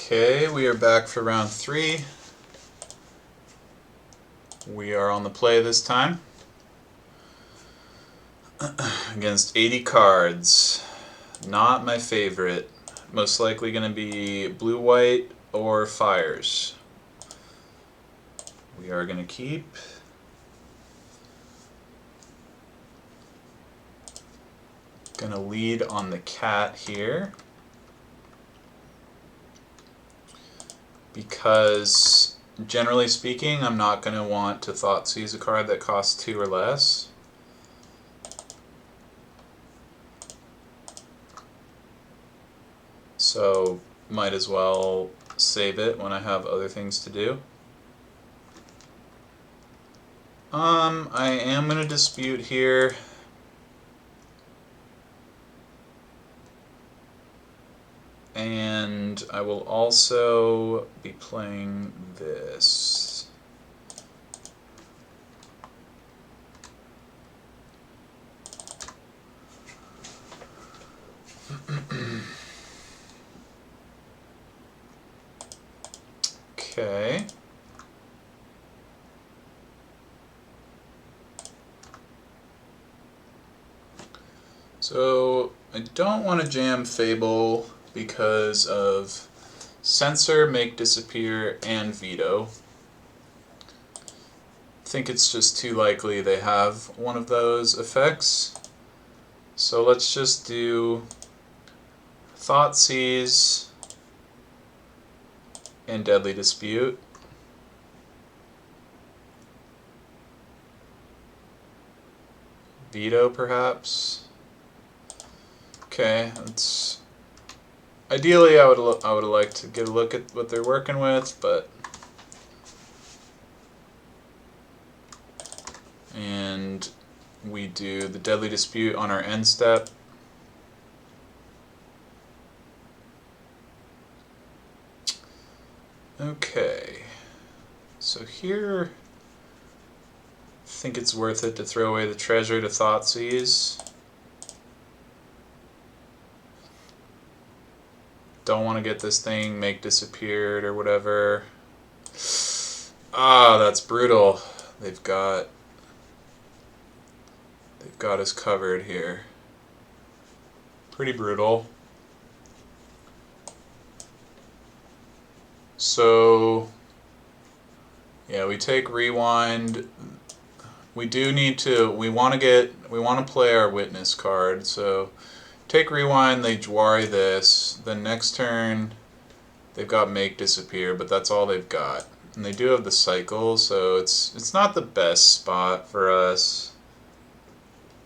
Okay, we are back for round 3. We are on the play this time against 80 cards. Not my favorite. Most likely going to be blue-white or fires. We are going to keep. Going to lead on the cat here. Because, generally speaking, I'm not going to want to Thoughtseize a card that costs 2 or less. So, might as well save it when I have other things to do. I am going to dispute here. And I will also be playing this. Okay. So I don't want to jam Fable because of Censor, Make Disappear, and Veto. I think it's just too likely they have one of those effects. So let's just do Thoughtseize and Deadly Dispute. Veto, perhaps. Okay, that's ideally I would have liked to get a look at what they're working with, but and we do the Deadly Dispute on our end step. Okay, so here I think it's worth it to throw away the treasure to Thoughtseize. Don't want to get this thing Make Disappeared or whatever. Ah, that's brutal. They've got us covered here. Pretty brutal. So yeah, we take Rewind. We do need to, we want to play our Witness card, so take Rewind, they Jwari this, then next turn they've got Make Disappear, but that's all they've got. And they do have the cycle, so it's not the best spot for us.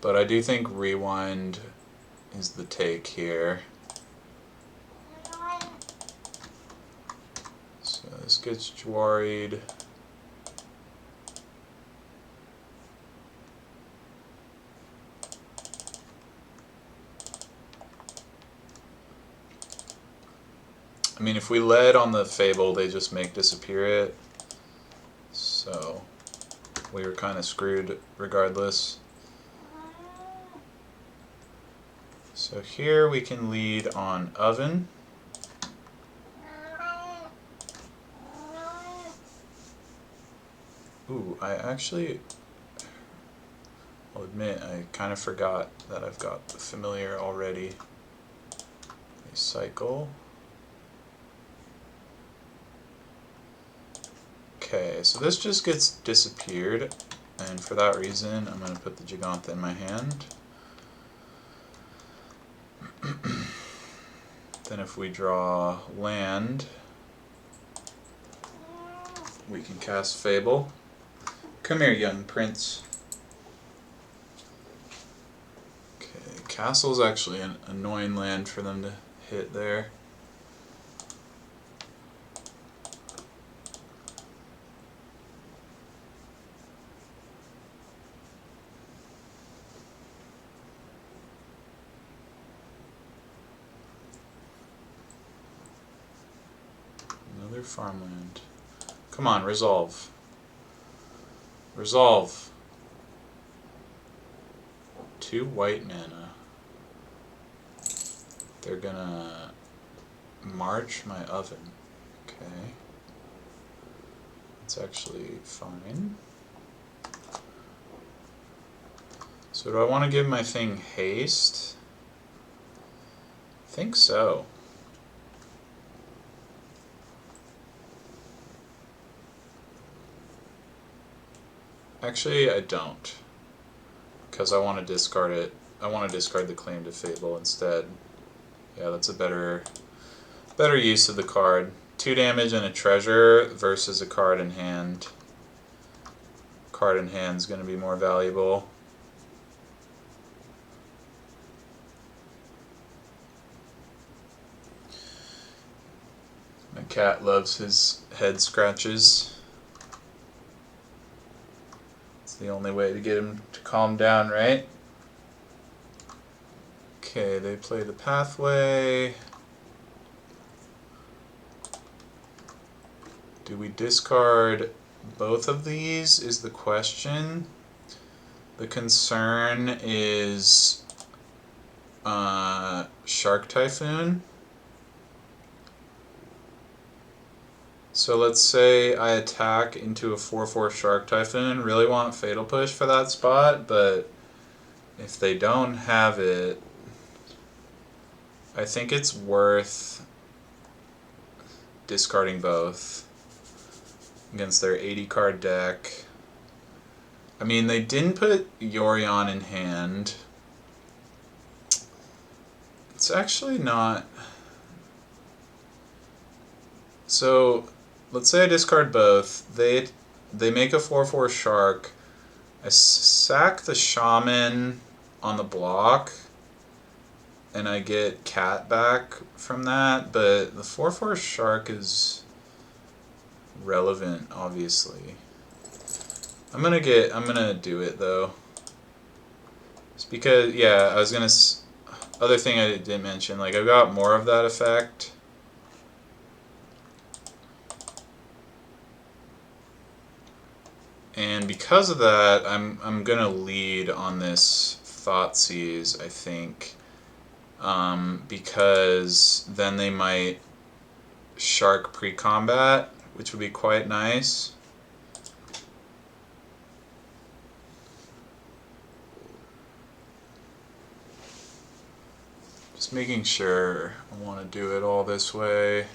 But I do think Rewind is the take here. So this gets Jwari'd. I mean, if we led on the Fable, they just Make Disappear it. So we were kind of screwed regardless. So here we can lead on Oven. Ooh, I'll admit, I kind of forgot that I've got the Familiar already. A cycle. Okay, so this just gets disappeared, and for that reason I'm going to put the Gigantha in my hand. Then if we draw land, we can cast Fable. Come here, young prince. Okay, Castle's actually an annoying land for them to hit there. Another farmland. Come on, resolve. Resolve. 2 white mana. They're gonna march my Oven. Okay. It's actually fine. So do I want to give my thing haste? I think so. Actually, I don't. Because I want to discard it. I want to discard the claim to Fable instead. Yeah, that's a better use of the card. 2 damage and a treasure versus a card in hand. Card in hand is going to be more valuable. My cat loves his head scratches. It's the only way to get him to calm down, right? Okay, they play the pathway. Do we discard both of these is the question. The concern is Shark Typhoon. So let's say I attack into a 4/4 Shark Typhoon. Really want Fatal Push for that spot, but if they don't have it, I think it's worth discarding both against their 80 card deck. I mean, they didn't put Yorion in hand. It's actually not. So let's say I discard both. They make a 4/4 Shark. I sack the Shaman on the block, and I get Cat back from that. But the 4/4 Shark is relevant, obviously. I'm gonna do it though. It's because, yeah, I was gonna. Other thing I didn't mention, like I've got more of that effect. And because of that, I'm gonna lead on this Thoughtseize, I think, because then they might Shark pre-combat, which would be quite nice. Just making sure I want to do it all this way.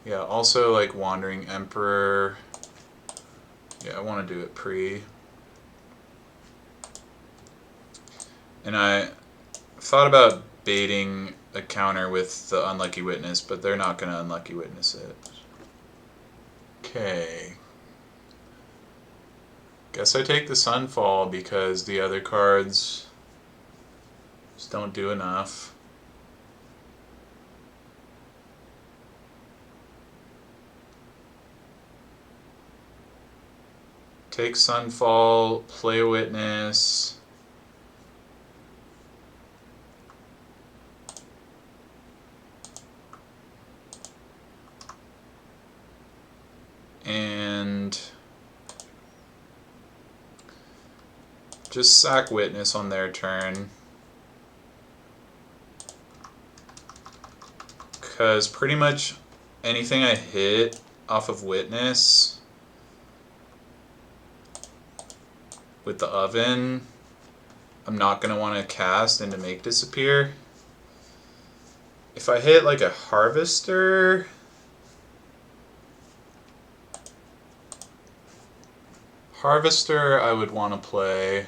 Yeah, also like Wandering Emperor. Yeah, I want to do it pre. And I thought about baiting a counter with the Unlucky Witness, but they're not going to Unlucky Witness it. Okay. Guess I take the Sunfall because the other cards just don't do enough. Take Sunfall, play Witness. And just sack Witness on their turn. Because pretty much anything I hit off of Witness with the Oven, I'm not going to want to cast and to make disappear. If I hit like a Harvester, I would want to play.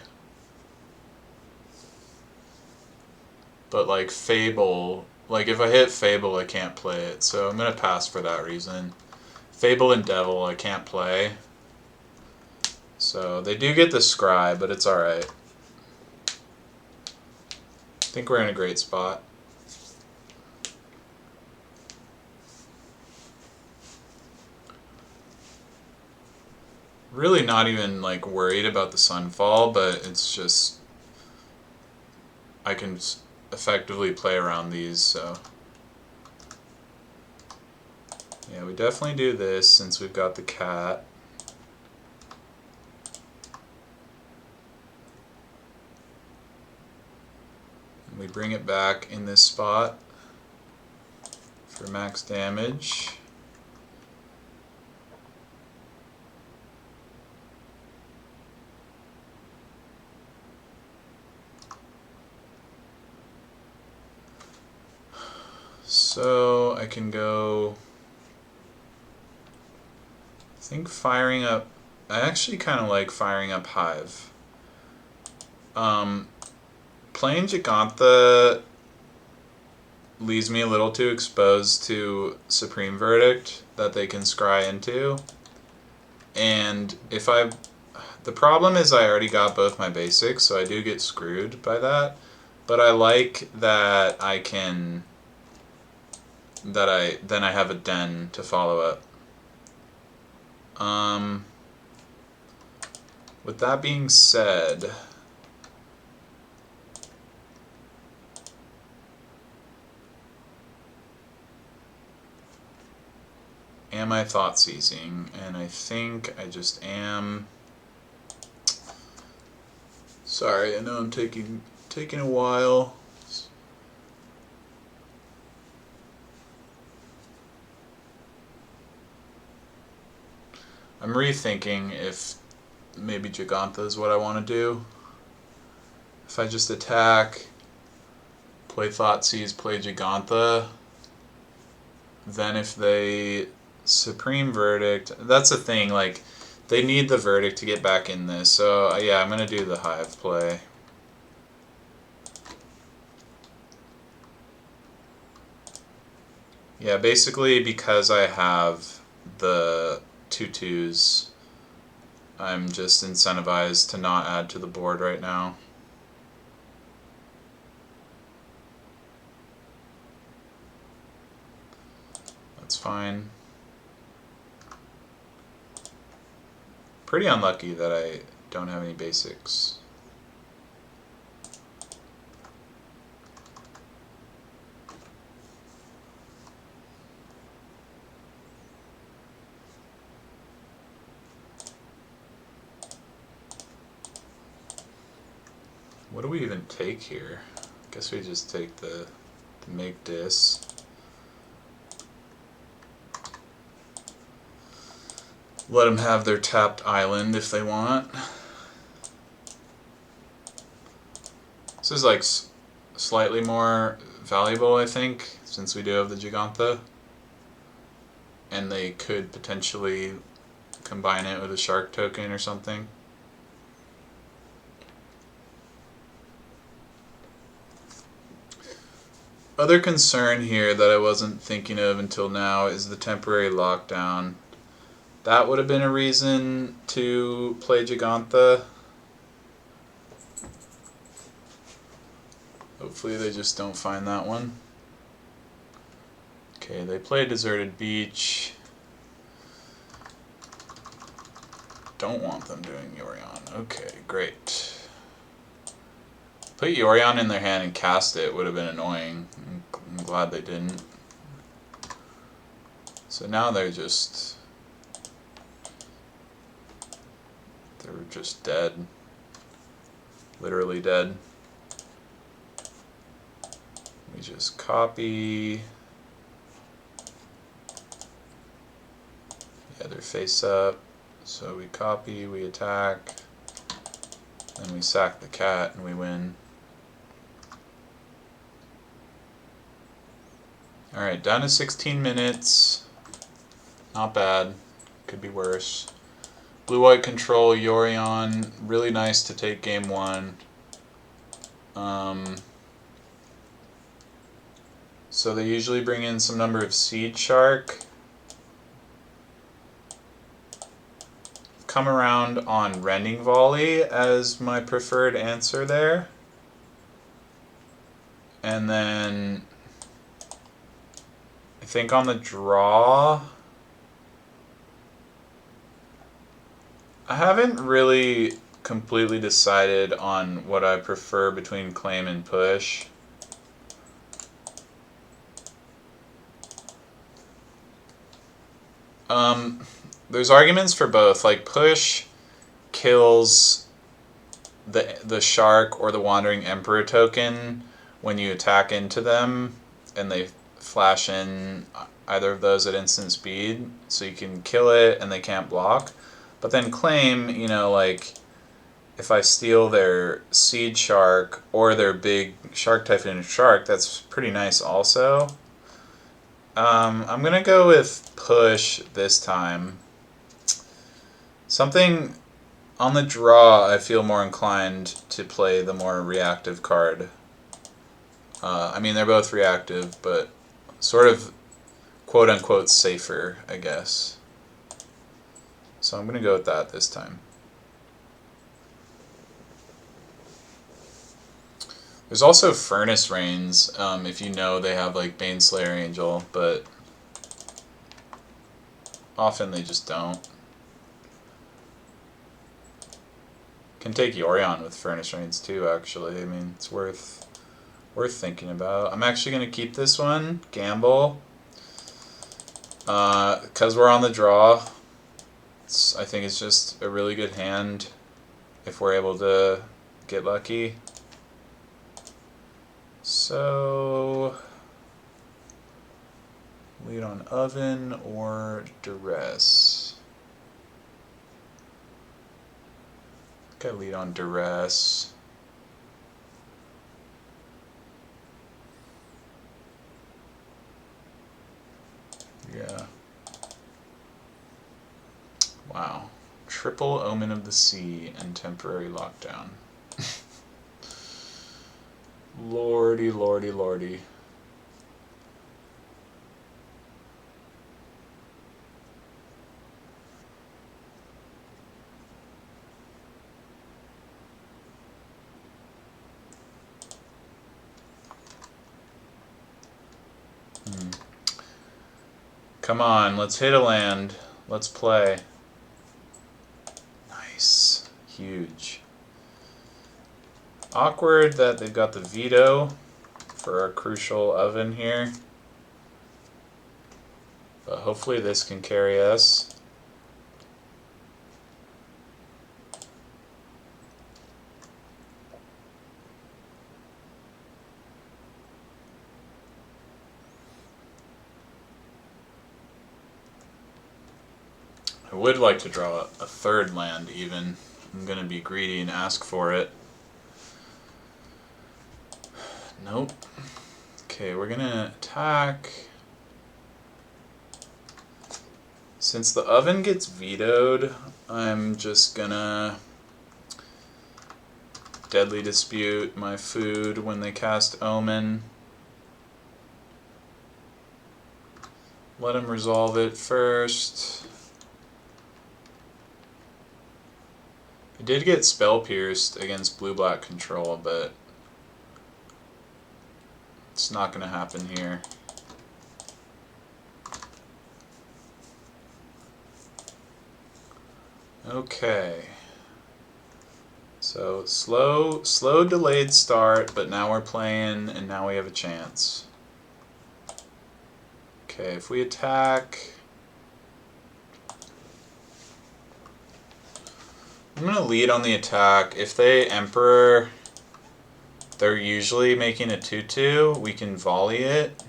But like Fable, like if I hit Fable, I can't play it. So I'm going to pass for that reason. Fable and Devil, I can't play. So they do get the Scry, but it's alright. I think we're in a great spot. Really not even like worried about the Sunfall, but it's just I can effectively play around these, so yeah, we definitely do this since we've got the cat. And we bring it back in this spot for max damage. So I can go, I think firing up, I actually kind of like firing up Hive. Playing Gigantha leaves me a little too exposed to Supreme Verdict that they can scry into. And if the problem is I already got both my basics, so I do get screwed by that. But I like that I can, then I have a den to follow up. With that being said, am I thought seizing? And I think I just am. Sorry, I know I'm taking a while. I'm rethinking if maybe Gigantha is what I want to do. If I just attack, play Thoughtseize, play Gigantha, then if they Supreme Verdict, that's the thing, like, they need the Verdict to get back in this, so yeah, I'm going to do the Hive play. Yeah, basically because I have the 2/2s, I'm just incentivized to not add to the board right now. That's fine. Pretty unlucky that I don't have any basics. What do we even take here? I guess we just take the make dis. Let them have their tapped island if they want. This is like slightly more valuable, I think, since we do have the Gigantha. And they could potentially combine it with a shark token or something. Other concern here that I wasn't thinking of until now is the temporary lockdown. That would have been a reason to play Gigantha. Hopefully they just don't find that one. Okay, they play Deserted Beach. Don't want them doing Yorion. Okay, great. Put Yorion in their hand and cast it would have been annoying. I'm glad they didn't. So now they're just dead. Literally dead. We just copy. Yeah, they're face up. So we copy, we attack, then we sack the cat and we win. Alright, down to 16 minutes. Not bad. Could be worse. Blue-white control, Yorion. Really nice to take game one. So they usually bring in some number of Seed Shark. Come around on Rending Volley as my preferred answer there. And then I think on the draw, I haven't really completely decided on what I prefer between claim and push. There's arguments for both. Like, push kills the shark or the Wandering Emperor token when you attack into them and they flash in either of those at instant speed, so you can kill it and they can't block. But then claim, you know, like if I steal their seed shark or their big shark typhon shark, that's pretty nice also. I'm gonna go with push this time. Something on the draw, I feel more inclined to play the more reactive card. I mean, they're both reactive, but sort of quote-unquote safer, I guess. So I'm going to go with that this time. There's also Furnace Rains, if you know they have like Baneslayer Angel, but often they just don't. Can take Yorion with Furnace Rains too, actually. I mean, it's worth thinking about. I'm actually going to keep this one, gamble, because we're on the draw. I think it's just a really good hand if we're able to get lucky. So, lead on Oven or Duress. I think I lead on Duress. Yeah. Wow. Triple Omen of the Sea and temporary lockdown. Lordy, lordy, lordy. Come on, let's hit a land. Let's play. Nice. Huge. Awkward that they've got the veto for a crucial oven here. But hopefully this can carry us. I would like to draw a third land even. I'm going to be greedy and ask for it. Nope. Okay, we're going to attack. Since the oven gets vetoed, I'm just going to Deadly Dispute my food when they cast Omen. Let him resolve it first. I did get Spell Pierced against blue-black control, but it's not going to happen here. Okay. So slow delayed start, but now we're playing and now we have a chance. Okay, if we attack, I'm going to lead on the attack. If they Emperor, they're usually making a 2/2. We can volley it.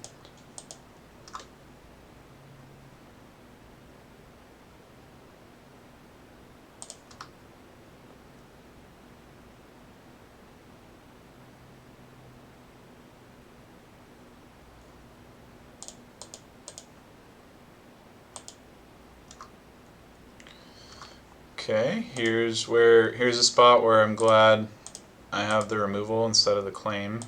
Okay, here's a spot where I'm glad I have the removal instead of the claim.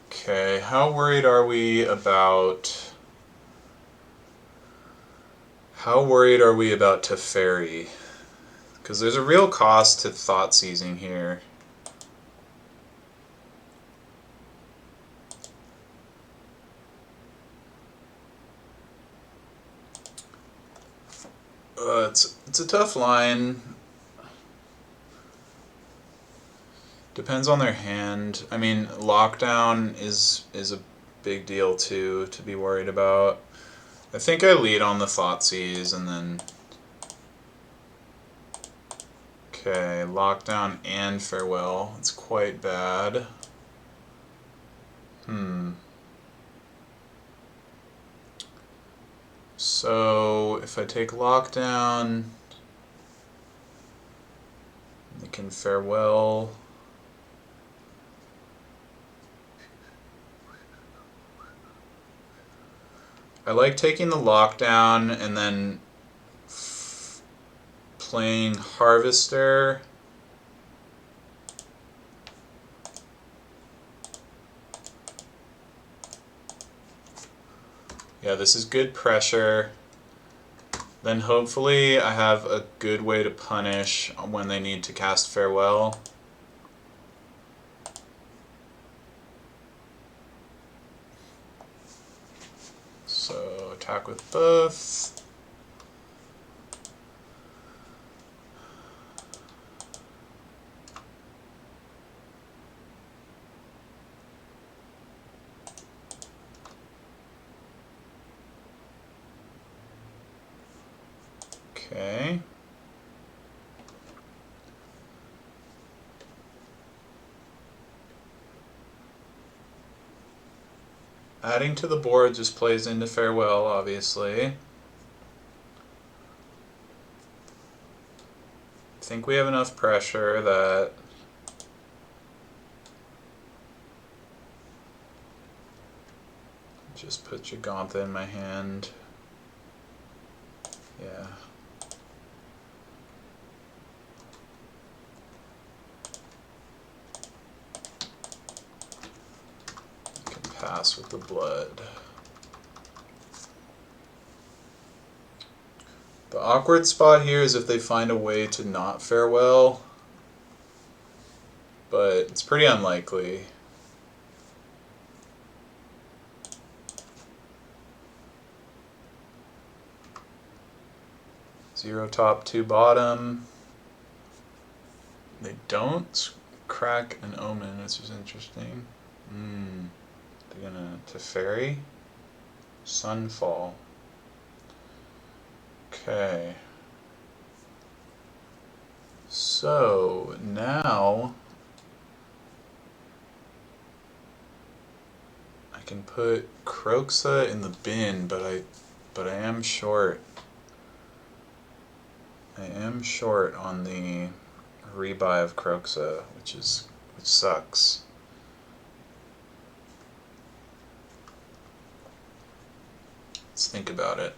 Okay, how worried are we about Teferi? Because there's a real cost to thought seizing here. It's a tough line. Depends on their hand. I mean, lockdown is a big deal too to be worried about. I think I lead on the Thoughtseize and then. Okay, lockdown and farewell. It's quite bad. So if I take lockdown, they can farewell. I like taking the lockdown and then playing Harvester. Yeah, this is good pressure. Then hopefully I have a good way to punish when they need to cast farewell. So attack with both. Okay. Adding to the board just plays into farewell, obviously. I think we have enough pressure that just put Gigantha in my hand. Yeah. Pass with the blood. The awkward spot here is if they find a way to not farewell, but it's pretty unlikely. Zero top, two bottom. They don't crack an omen, which is interesting. They're gonna Teferi. Sunfall. Okay. So now I can put Croxa in the bin, but I am short. I am short on the rebuy of Croxa, which sucks. Let's think about it.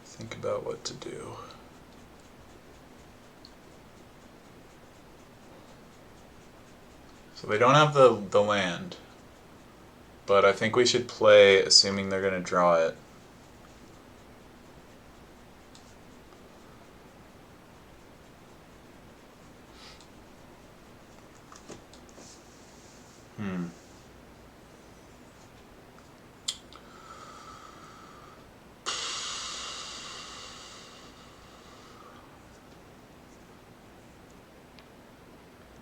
Think about what to do. So they don't have the land, but I think we should play assuming they're going to draw it.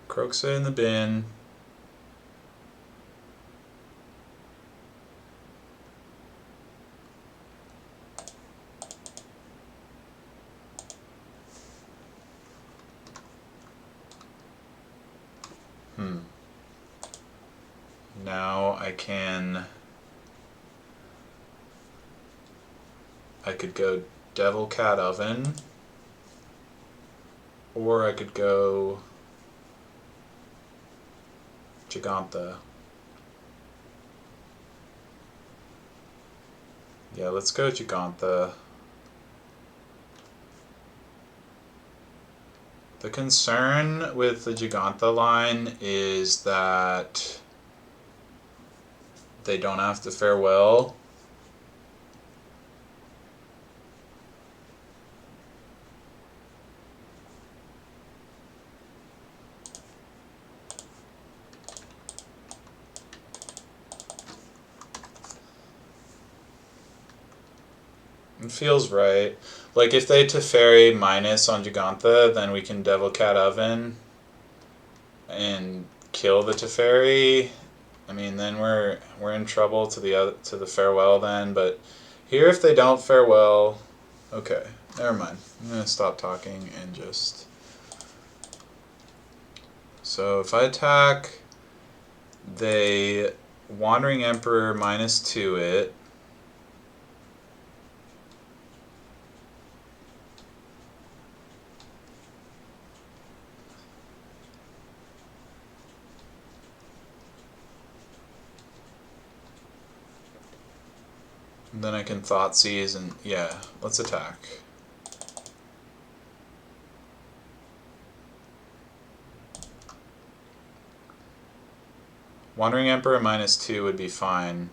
Croxa in the bin. Now I could go Devil Cat Oven, or I could go Gigantha. Yeah, let's go Gigantha. The concern with the Gigantha line is that they don't have to farewell. It feels right. Like if they Teferi minus on Gigantha, then we can Devil Cat Oven and kill the Teferi. I mean, then we're in trouble to the farewell then. But Here, if they don't fare well, okay, never mind. I'm gonna stop talking and just. So if I attack, they Wandering Emperor -2 it. And then I can Thoughtseize and yeah, let's attack. Wandering Emperor -2 would be fine.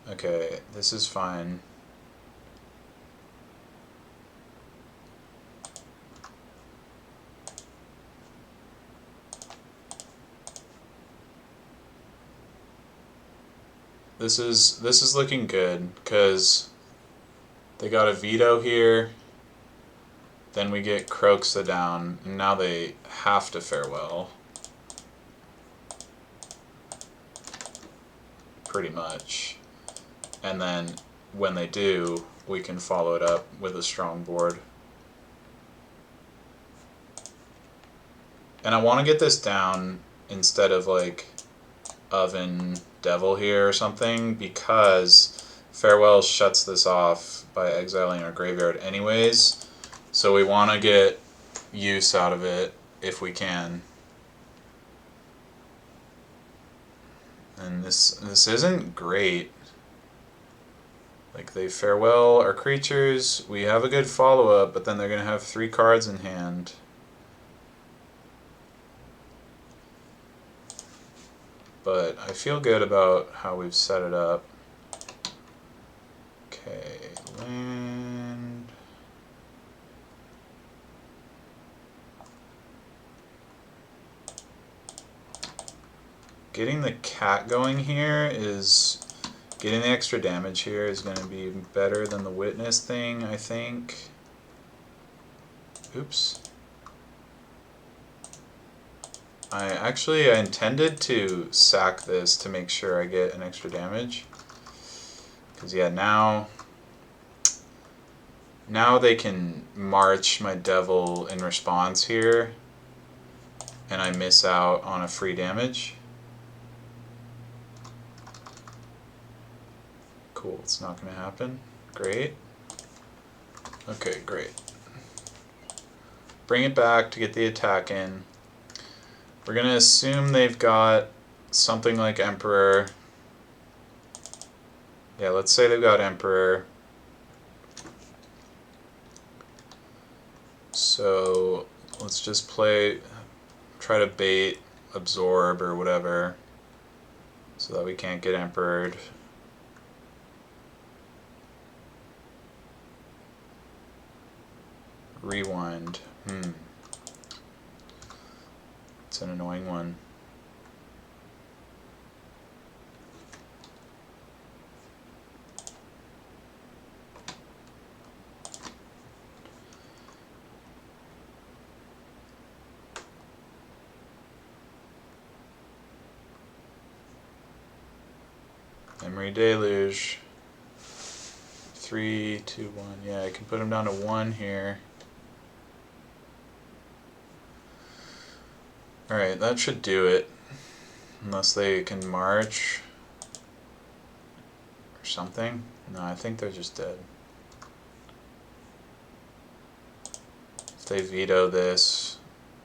Okay, this is fine. This is looking good because they got a veto here. Then we get Croxa down, and now they have to fare well. Pretty much. And then when they do, we can follow it up with a strong board. And I want to get this down instead of like Oven Devil here or something, because Farewell shuts this off by exiling our graveyard anyways. So we want to get use out of it if we can. And this isn't great. Like, they Farewell our creatures, we have a good follow-up, but then they're going to have 3 cards in hand. But I feel good about how we've set it up. Okay, land. Getting the cat going here is... Getting the extra damage here is going to be better than the Witness thing, I think. Oops. I intended to sack this to make sure I get an extra damage. Because yeah, now they can march my devil in response here, and I miss out on a free damage. Cool, it's not going to happen. Great. Okay, great. Bring it back to get the attack in. We're going to assume they've got something like Emperor. Yeah, let's say they've got Emperor. So let's just try to bait, absorb, or whatever, so that we can't get Emperored. Rewind. It's an annoying one. Memory Deluge. 3, 2, 1. Yeah, I can put him down to 1 here. Alright, that should do it. Unless they can march or something. No, I think they're just dead. If they veto this,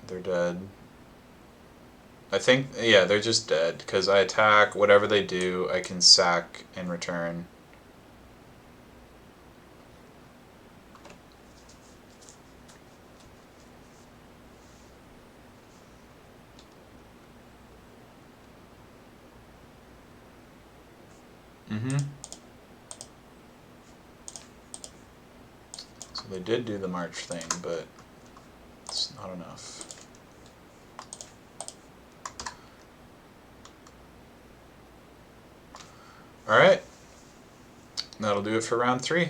they're dead. I think, yeah, they're just dead, because I attack, whatever they do, I can sack in return. So they did do the march thing, but it's not enough. Alright, that'll do it for round 3.